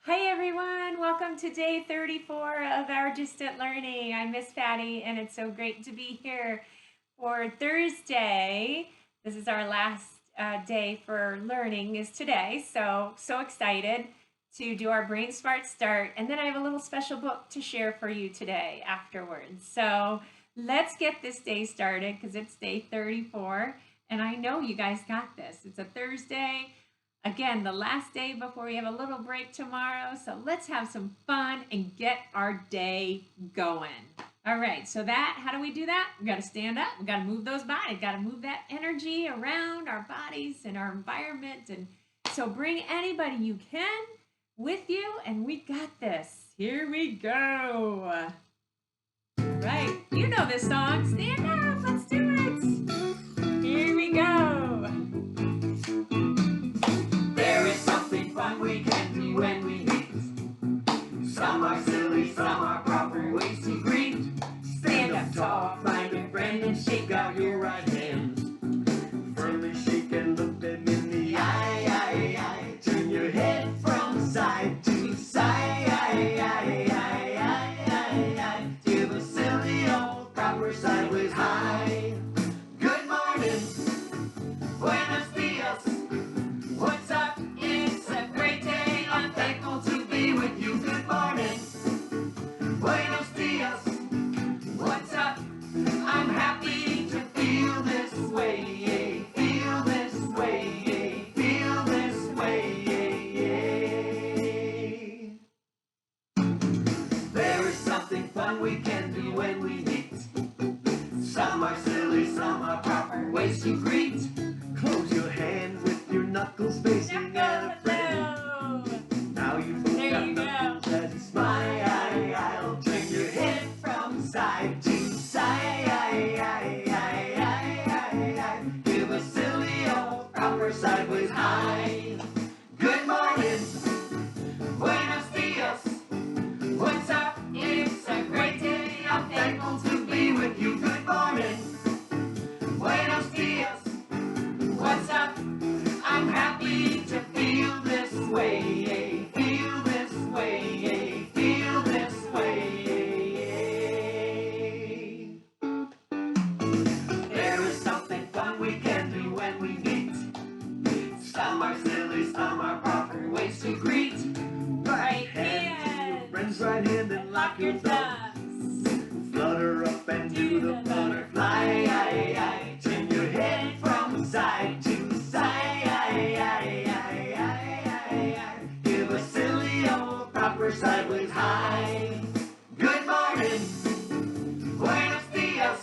Hi everyone, welcome to day 34 of our Distant Learning. I'm Miss Patty and it's so great to be here for Thursday. This is our last day for learning is today, so excited to do our Brain Smart Start, and then I have a little special book to share for you today afterwards. So let's get this day started because it's day 34 and I know you guys got this. It's a Thursday. Again, the last day before we have a little break tomorrow. So let's have some fun and get our day going. All right, so how do we do that? We got to stand up. We got to move those bodies. Got to move that energy around our bodies and our environment. And so bring anybody you can with you, and we got this. Here we go. All right, you know this song. Stand up. Let's do it. Here we go. We can do when we meet. Some are silly, some are proper ways to greet. Stand up tall, find a friend and shake out your right hand. Firmly shake and look them in the eye. Turn your head from side to side. Give a silly old proper sideways high. Good morning, buenos dias. What's up? It's a great day. I'm thankful to be with you. Good morning. Buenos dias. What's up? I'm happy to feel this way. Feel this way. Feel this way. There is something fun we can do when we meet. Some are silly, some are proper ways to greet. Close your hand with your knuckles facing at a friend. Now you both got knuckles as you smile. Turn your head from side to side. Give a silly old proper sideways high. Good morning, buenos dias. What's up? It's a great day. I'm thankful to be with you. Good morning, buenos dias. What's up? I'm happy to feel this way. Feel this way. Feel this way. There is something fun we can do when we meet. Some are silly, some are proper ways to greet. Right hand. Friends right hand and lock your thumbs. Flutter up and do the butterfly. Turn your head from side to side. Give a silly old proper sideways high. Good morning, buenos dias.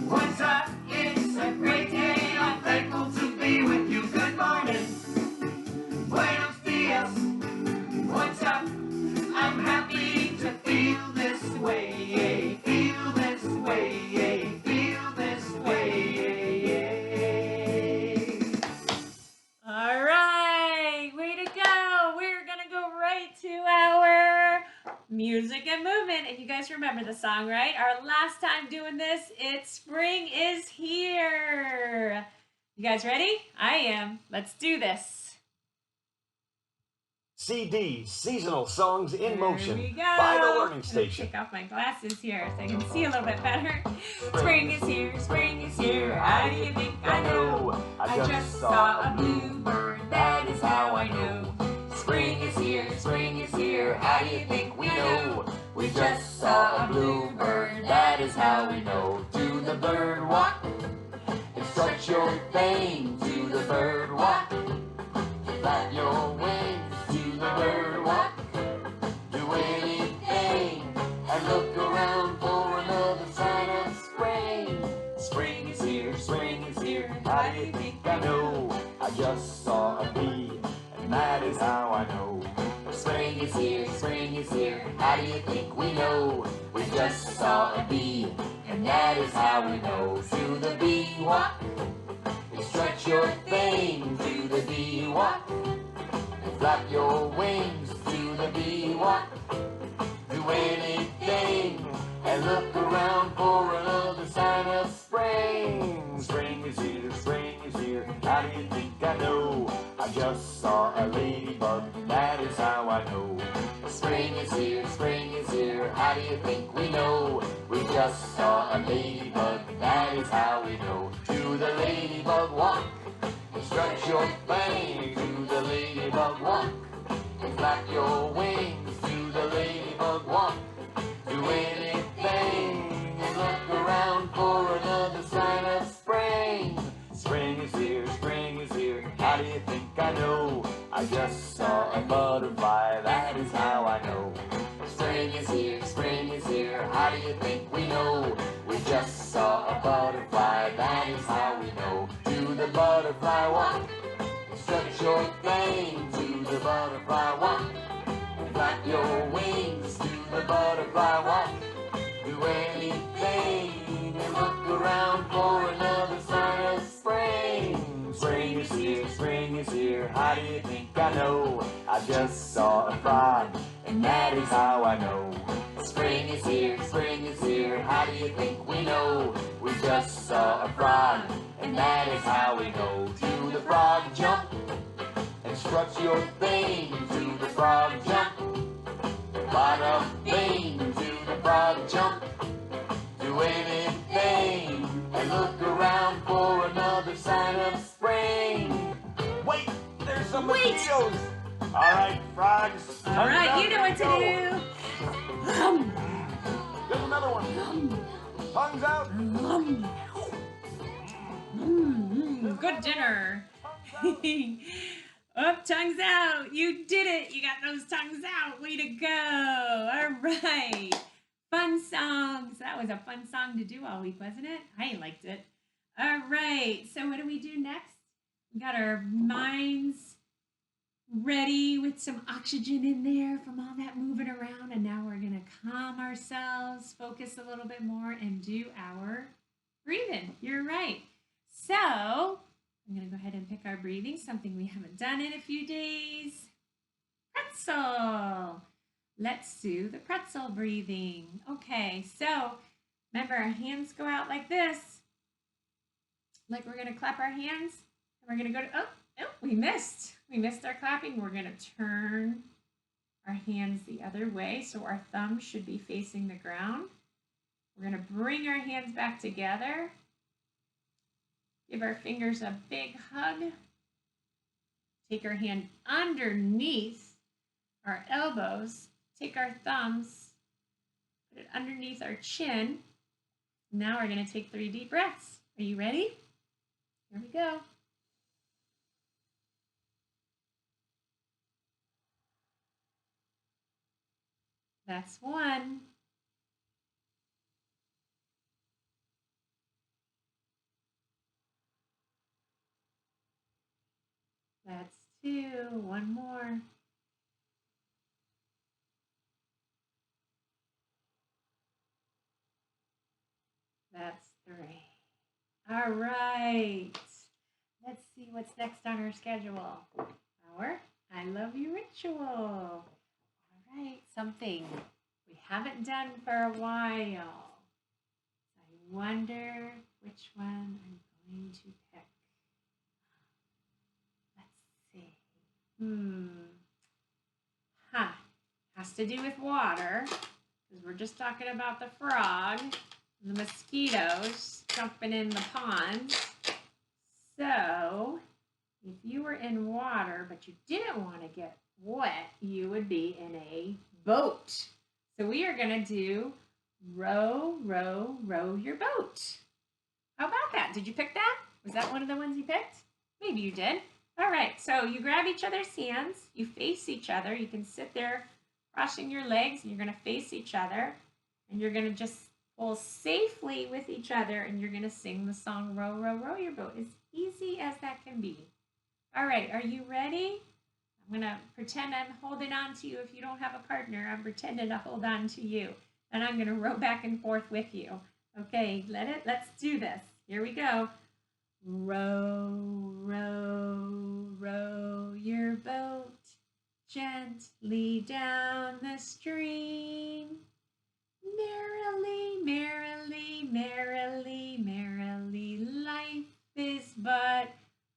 What's up? It's a great day. I'm thankful to be with you. Good morning, buenos dias. What's up? I'm happy to feel this way. Feel this way. Feel this way. All right, way to go. We're going to go right to our music and movement. And you guys remember the song, right? Our last time doing this, it's Spring is Here. You guys ready? I am. Let's do this. CD, Seasonal Songs in Motion, Here we go. by the Learning I'm Station. gonna take off my glasses here so I can see a little bit better. Spring is here, spring is here. How do you think I know? I just saw a bluebird, that is how I know. Spring is here, spring is here. How do you think we know? We just saw a bluebird, that is how we know. Do the bird walk and stretch your thing. Do the bird walk, flap your wings. Do the bird walk, do anything, and look around for another sign of spring. Spring is here, spring is here. How do you think I know? I just saw a bee, and that is how I know. Spring is here, spring is here. How do you think we know? We just saw a bee, and that is how we know. Do the bee walk, and stretch your thing. Do the bee walk, flap your wings. Do the bee walk, do anything, and look around for another sign of spring. Spring is here, spring is here. How do you think I know? I just saw a ladybug, that is how I know. Spring is here, how do you think we know? We just saw a ladybug, that is how we know. Do the ladybug walk, stretch your fangs. Do the ladybug walk, flap your wings. Do the ladybug walk, do anything, and look around for another sign of spring. Spring is here, how do you think I know? I just saw a butterfly, that is how I know. Spring is here, how do you think we know? We just saw a butterfly, that is how we know. Do the butterfly walk, stretch your fangs. Do the butterfly walk, flap your wings. Do the butterfly walk, do anything, and look around for another sign of spring. Spring is here, how do you think I know? I just saw a frog, and that is how I know. Spring is here, how do you think we know? We just saw a frog, and that is how we know. Do the frog jump, and strut your thing. Do the frog jump, bada bing. Do the frog jump, do anything, and look around for another sign of spring. Wait, there's some mosquitoes. All right, frogs. All right, you know what to do. There's another one. Tongues out. Good dinner. Up, tongues out. You did it. You got those tongues out. Way to go. All right. Fun songs. That was a fun song to do all week, wasn't it? I liked it. All right. So what do we do next? We got our minds ready with some oxygen in there from all that moving around. And now we're going to calm ourselves, focus a little bit more, and do our breathing. You're right. So I'm going to go ahead and pick our breathing, something we haven't done in a few days. Pretzel. Let's do the pretzel breathing. Okay, so remember our hands go out like this. Like we're going to clap our hands. And we're going to go to, oh, we missed. We missed our clapping. We're going to turn our hands the other way. So our thumbs should be facing the ground. We're going to bring our hands back together. Give our fingers a big hug. Take our hand underneath our elbows. Take our thumbs, put it underneath our chin. Now we're going to take 3 deep breaths. Are you ready? Here we go. That's 1. That's 2. 1 more. That's 3. All right. Let's see what's next on our schedule. Our I Love You ritual. All right, something we haven't done for a while. I wonder which one I'm going to pick. Let's see. Has to do with water, because we're just talking about the frog, the mosquitoes jumping in the pond. So, if you were in water, but you didn't want to get wet, you would be in a boat. So we are going to do row, row, row your boat. How about that? Did you pick that? Was that one of the ones you picked? Maybe you did. All right, so you grab each other's hands, you face each other. You can sit there crossing your legs, and you're going to face each other, and you're going to just pull safely with each other, and you're going to sing the song Row, Row, Row Your Boat. As easy as that can be. All right, are you ready? I'm going to pretend I'm holding on to you. If you don't have a partner, I'm pretending to hold on to you. And I'm going to row back and forth with you. Okay, let's do this. Here we go. Row, row, row your boat gently down the stream. Merrily, merrily, merrily, merrily, life is but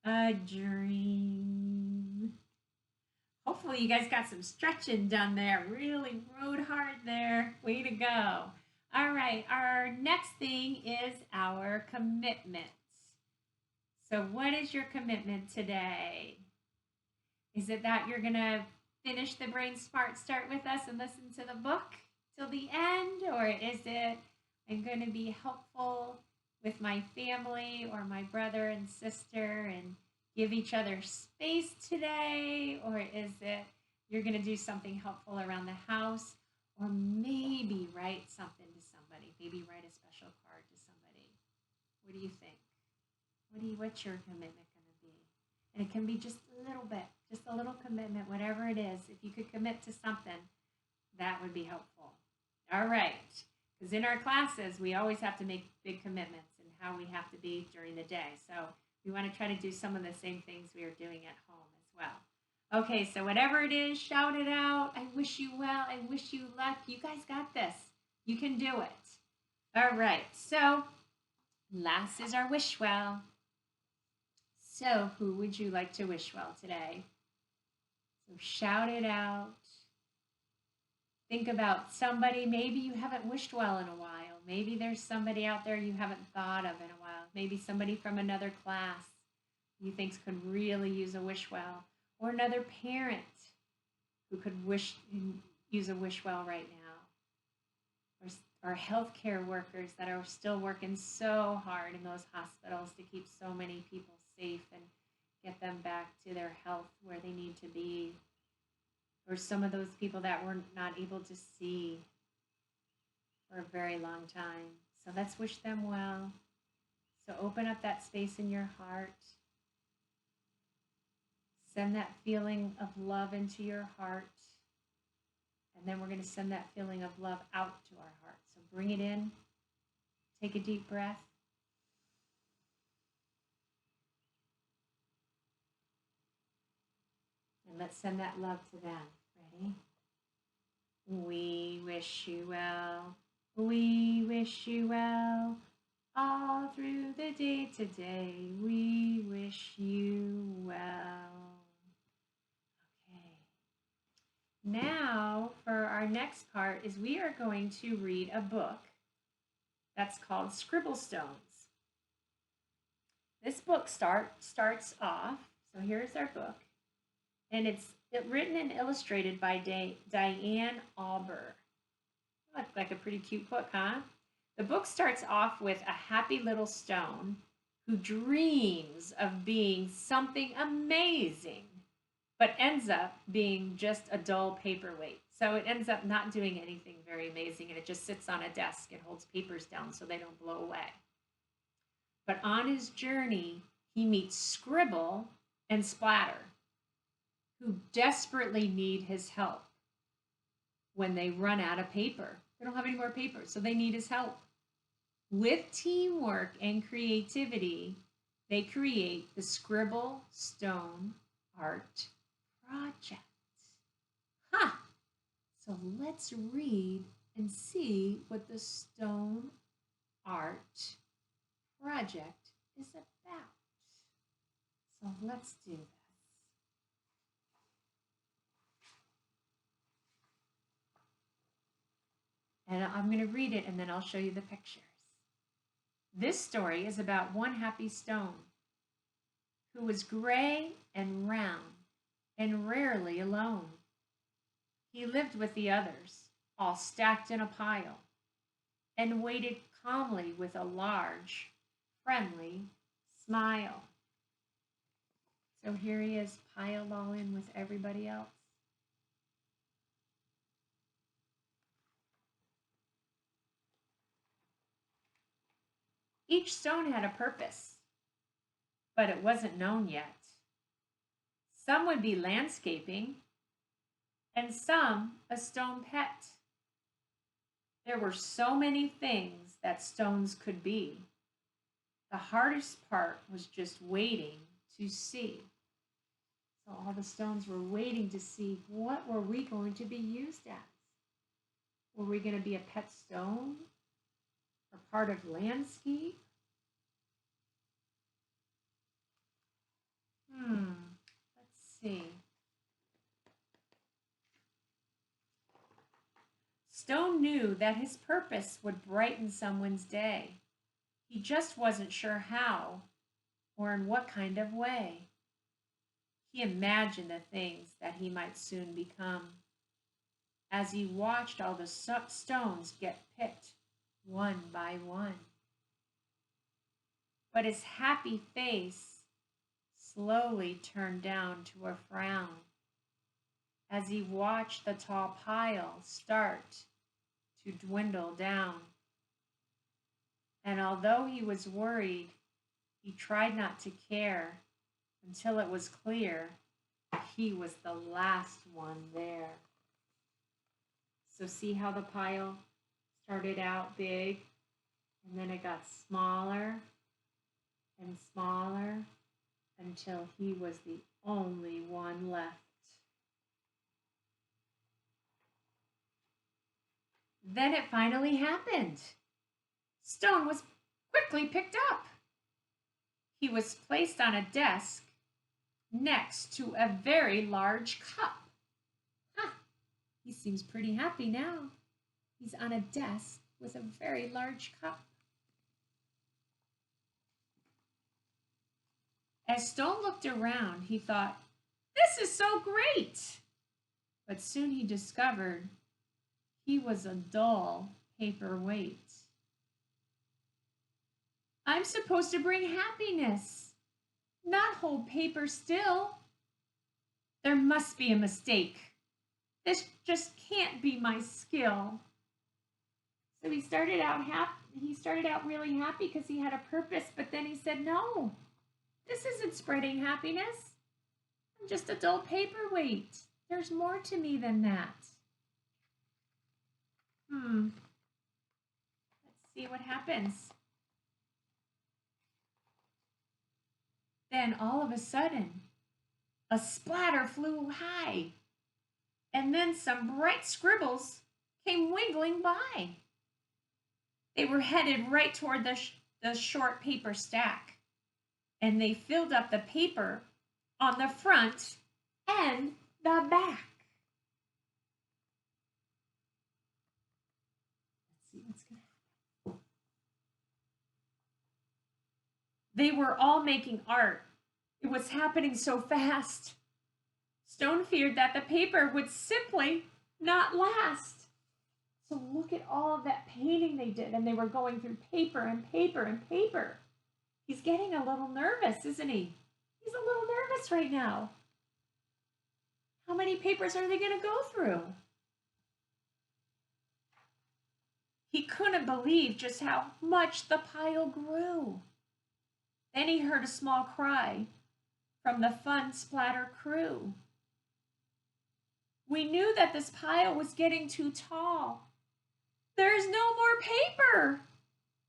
a dream. Hopefully you guys got some stretching done there. Really rode hard there. Way to go. All right, our next thing is our commitment. So what is your commitment today? Is it that you're going to finish the Brain Smart Start with us and listen to the book till the end? Or is it I'm going to be helpful with my family or my brother and sister and give each other space today? Or is it you're going to do something helpful around the house? Or maybe write something to somebody. Maybe write a special card to somebody. What do you think? What's your commitment going to be? And it can be just a little bit, just a little commitment, whatever it is. If you could commit to something, that would be helpful. All right. Because in our classes, we always have to make big commitments and how we have to be during the day. So we want to try to do some of the same things we are doing at home as well. Okay, so whatever it is, shout it out. I wish you well. I wish you luck. You guys got this. You can do it. All right, so last is our wish well. So who would you like to wish well today? So shout it out. Think about somebody maybe you haven't wished well in a while. Maybe there's somebody out there you haven't thought of in a while. Maybe somebody from another class you think could really use a wish well. Or another parent who could use a wish well right now. Or healthcare workers that are still working so hard in those hospitals to keep so many people safe and get them back to their health where they need to be. Or some of those people that we're not able to see for a very long time. So let's wish them well. So open up that space in your heart. Send that feeling of love into your heart. And then we're going to send that feeling of love out to our heart. So bring it in. Take a deep breath. And let's send that love to them. Ready? We wish you well. We wish you well. All through the day today, we wish you well. Okay. Now, for our next part is we are going to read a book that's called Scribble Stones. This book starts off, so here's our book. And it's written and illustrated by Diane Alber. Looks like a pretty cute book, huh? The book starts off with a happy little stone who dreams of being something amazing, but ends up being just a dull paperweight. So it ends up not doing anything very amazing, and it just sits on a desk and holds papers down so they don't blow away. But on his journey, he meets Scribble and Splatter, who desperately need his help when they run out of paper. They don't have any more paper, so they need his help. With teamwork and creativity, they create the Scribble Stone Art Project. So let's read and see what the Stone Art Project is about. So let's do this. And I'm going to read it and then I'll show you the pictures. This story is about one happy stone who was gray and round and rarely alone. He lived with the others, all stacked in a pile, and waited calmly with a large, friendly smile. So here he is, piled all in with everybody else. Each stone had a purpose, but it wasn't known yet. Some would be landscaping, and some a stone pet. There were so many things that stones could be. The hardest part was just waiting to see. So all the stones were waiting to see, what were we going to be used as? Were we going to be a pet stone? Or part of landscape? Let's see. Stone knew that his purpose would brighten someone's day. He just wasn't sure how or in what kind of way. He imagined the things that he might soon become as he watched all the stones get picked one by one. But his happy face slowly turned down to a frown as he watched the tall pile start to dwindle down. And although he was worried, he tried not to care until it was clear he was the last one there. So see how the pile started out big and then it got smaller and smaller until he was the only one left. Then it finally happened. Stone was quickly picked up. He was placed on a desk next to a very large cup. He seems pretty happy now. He's on a desk with a very large cup. As Stone looked around, he thought, "This is so great!" But soon he discovered he was a dull paperweight. I'm supposed to bring happiness, not hold paper still. There must be a mistake. This just can't be my skill. So he started out really happy because he had a purpose, but then he said, no, this isn't spreading happiness. I'm just a dull paperweight. There's more to me than that. Let's see what happens. Then all of a sudden, a splatter flew high, and then some bright scribbles came wiggling by. They were headed right toward the short paper stack, and they filled up the paper on the front and the back. Let's see what's going to happen. They were all making art. It was happening so fast. Stone feared that the paper would simply not last. So look at all of that painting they did, and they were going through paper and paper and paper. He's getting a little nervous, isn't he? He's a little nervous right now. How many papers are they going to go through? He couldn't believe just how much the pile grew. Then he heard a small cry from the fun Splatter Crew. We knew that this pile was getting too tall. There's no more paper.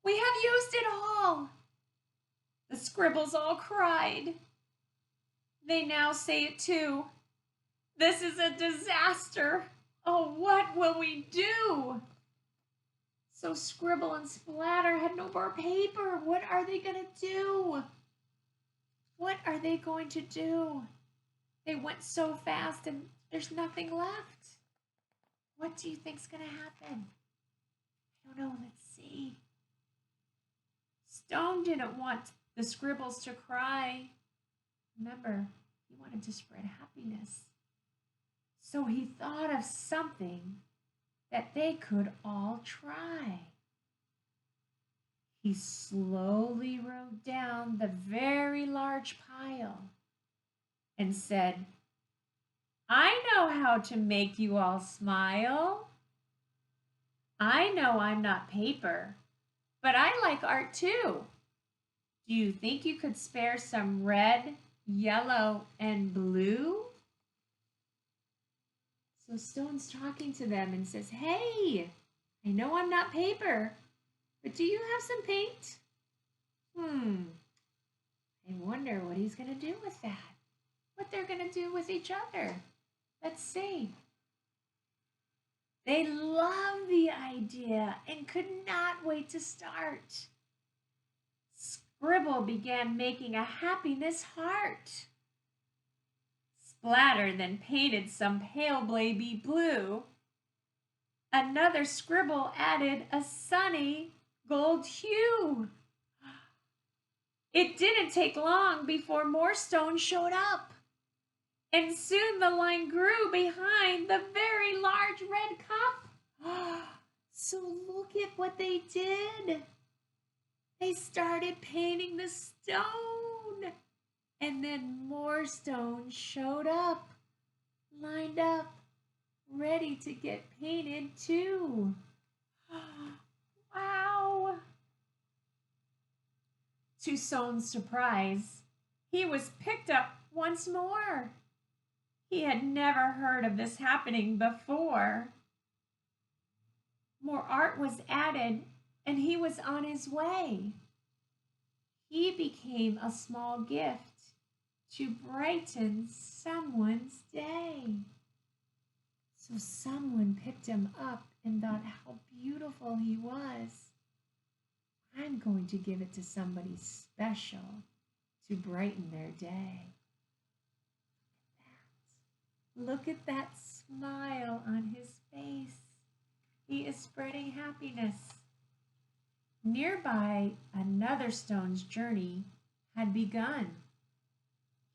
We have used it all. The scribbles all cried. They now say it too. This is a disaster. Oh, what will we do? So Scribble and Splatter had no more paper. What are they going to do? What are they going to do? They went so fast and there's nothing left. What do you think's going to happen? I don't know. Let's see. Stone didn't want the scribbles to cry. Remember, he wanted to spread happiness. So he thought of something that they could all try. He slowly wrote down the very large pile and said, I know how to make you all smile. I know I'm not paper, but I like art too. Do you think you could spare some red, yellow, and blue? So Stone's talking to them and says, hey, I know I'm not paper, but do you have some paint? I wonder what he's going to do with that. What they're going to do with each other. Let's see. They loved the idea and could not wait to start. Scribble began making a happiness heart. Splatter then painted some pale baby blue. Another scribble added a sunny gold hue. It didn't take long before more stones showed up, and soon the line grew behind the very large red cup. So look at what they did. They started painting the stone, and then more stones showed up, lined up, ready to get painted too. Wow! To Sohn's surprise, he was picked up once more. He had never heard of this happening before. More art was added, and he was on his way. He became a small gift to brighten someone's day. So someone picked him up and thought how beautiful he was. I'm going to give it to somebody special to brighten their day. Look at that smile on his face. He is spreading happiness. Nearby, another stone's journey had begun.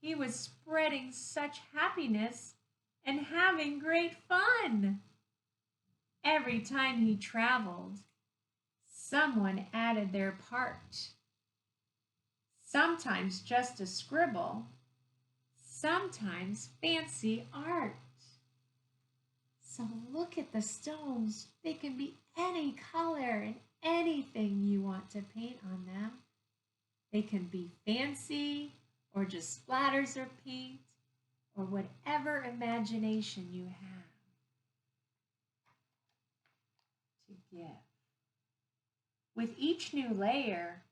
He was spreading such happiness and having great fun. Every time he traveled, someone added their part. Sometimes just a scribble, sometimes fancy art. So look at the stones. They can be any color and anything you want to paint on them. They can be fancy or just splatters of paint or whatever imagination you have to give. With each new layer,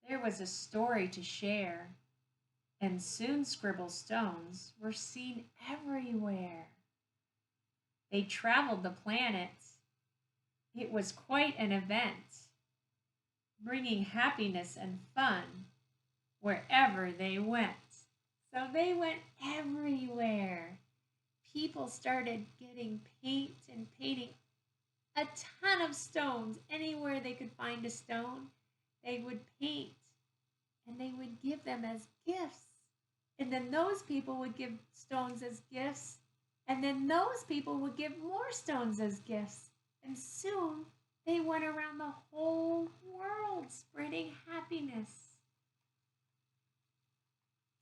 there was a story to share, and soon Scribble Stones were seen everywhere. They traveled the planet. It was quite an event, bringing happiness and fun wherever they went. So they went everywhere. People started getting paint and painting a ton of stones. Anywhere they could find a stone, they would paint, and they would give them as gifts. And then those people would give stones as gifts, and then those people would give more stones as gifts. And soon they went around the whole world spreading happiness.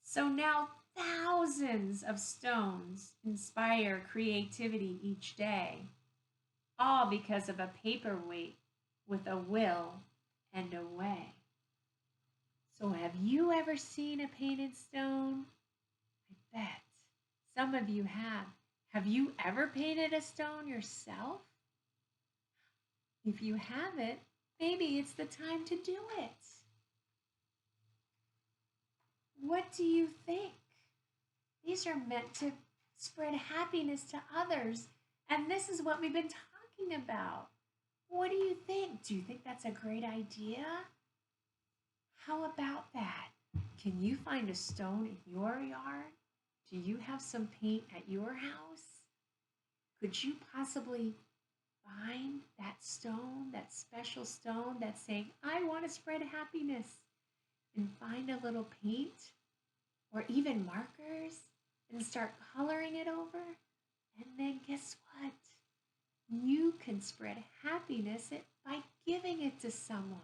So now thousands of stones inspire creativity each day, all because of a paperweight with a will and a way. So have you ever seen a painted stone? I bet some of you have. Have you ever painted a stone yourself? If you haven't, maybe it's the time to do it. What do you think? These are meant to spread happiness to others, and this is what we've been talking about. What do you think? Do you think that's a great idea? How about that? Can you find a stone in your yard? Do you have some paint at your house? Could you possibly find that stone, that special stone that's saying, I want to spread happiness, and find a little paint or even markers and start coloring it over? And then guess what? You can spread happiness by giving it to someone.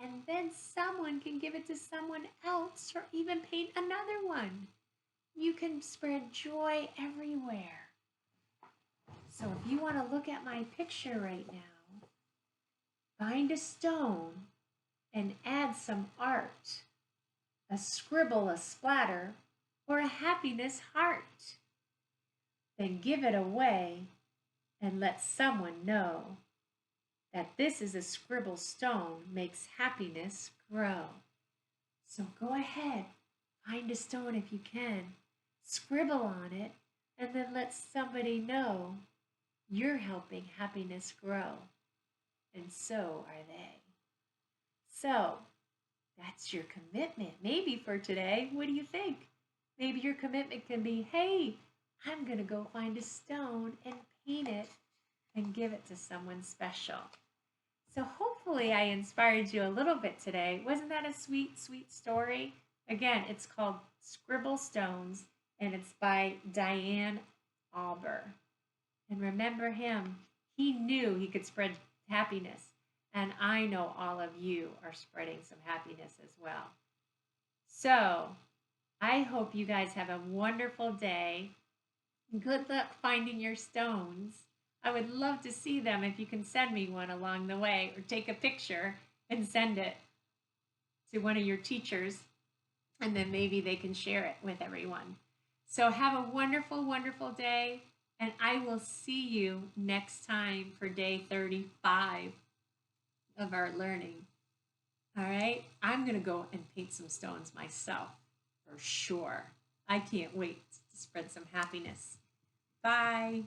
And then someone can give it to someone else or even paint another one. You can spread joy everywhere. So if you want to look at my picture right now, find a stone and add some art, a scribble, a splatter, or a happiness heart. Then give it away and let someone know that this is a scribble stone makes happiness grow. So go ahead, find a stone if you can, scribble on it, and then let somebody know you're helping happiness grow. And so are they. So that's your commitment. Maybe for today, what do you think? Maybe your commitment can be, hey, I'm going to go find a stone and paint it and give it to someone special. So hopefully I inspired you a little bit today. Wasn't that a sweet, sweet story? Again, it's called Scribble Stones, and it's by Diane Alber. And remember him. He knew he could spread happiness. And I know all of you are spreading some happiness as well. So I hope you guys have a wonderful day. Good luck finding your stones. I would love to see them if you can send me one along the way or take a picture and send it to one of your teachers, and then maybe they can share it with everyone. So have a wonderful, wonderful day, and I will see you next time for day 35 of our learning. All right, I'm going to go and paint some stones myself for sure. I can't wait to spread some happiness. Bye.